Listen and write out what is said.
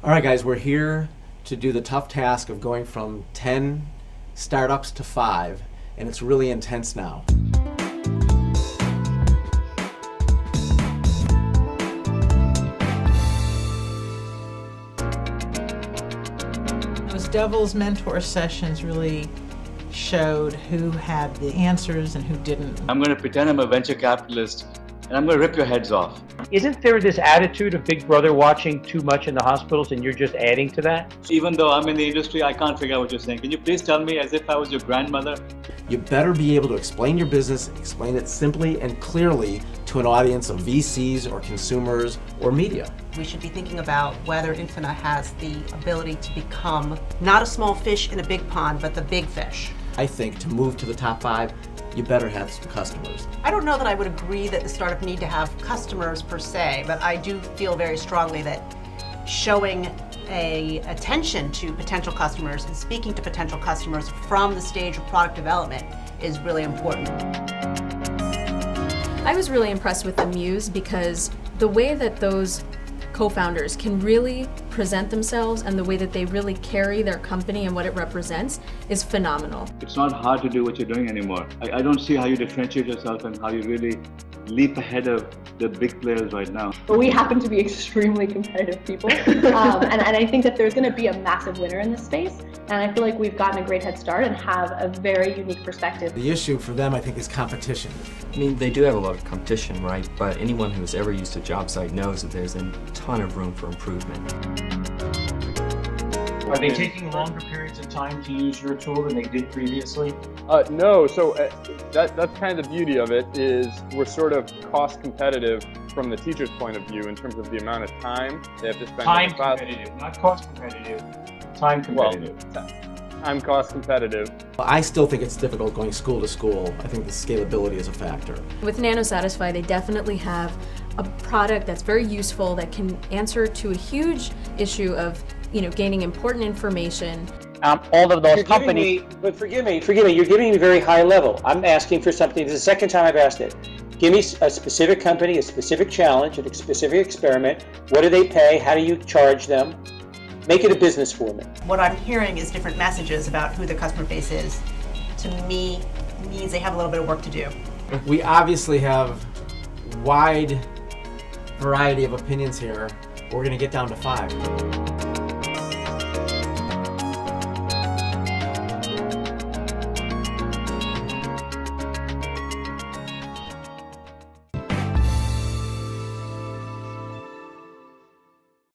All right, guys, we're here to do the tough task of going from 10 startups to 5, and it's really intense now. Those Devil's Mentor sessions really showed who had the answers and who didn't. I'm going to pretend I'm a venture capitalist and I'm going to rip your heads off. Isn't there this attitude of Big Brother watching too much in the hospitals and you're just adding to that? Even though I'm in the industry, I can't figure out what you're saying. Can you please tell me as if I was your grandmother? You better be able to explain your business, explain it simply and clearly to an audience of VCs or consumers or media. We should be thinking about whether Infina has the ability to become not a small fish in a big pond, but the big fish. I think to move to the top 5, you better have some customers. I don't know that I would agree that the startup need to have customers per se, but I do feel very strongly that showing attention to potential customers and speaking to potential customers from the stage of product development is really important. I was really impressed with the Muse because the way that those co-founders can really present themselves and the way that they really carry their company and what it represents is phenomenal. It's not hard to do what you're doing anymore. I don't see how you differentiate yourself and how you really leap ahead of the big players right now. But we happen to be extremely competitive people. And I think that there's going to be a massive winner in this space. And I feel like we've gotten a great head start and have a very unique perspective. The issue for them, I think, is competition. I mean, they do have a lot of competition, right? But anyone who's ever used a job site knows that there's a ton of room for improvement. Are they taking longer periods of time to use your tool than they did previously? No, so that's kind of the beauty of it is we're sort of cost competitive from the teacher's point of view in terms of the amount of time they have to spend Time in the class. competitive, not cost competitive. Time competitive. Well, I'm cost competitive. I still think it's difficult going school to school. I think the scalability is a factor. With NanoSatisfy, they definitely have a product that's very useful that can answer to a huge issue of gaining important information. All of those companies. But forgive me, you're giving me very high level. I'm asking for something, this is the second time I've asked it. Give me a specific company, a specific challenge, a specific experiment. What do they pay? How do you charge them? Make it a business for me. What I'm hearing is different messages about who the customer base is. To me, means they have a little bit of work to do. We obviously have wide variety of opinions here. We're going to get down to 5.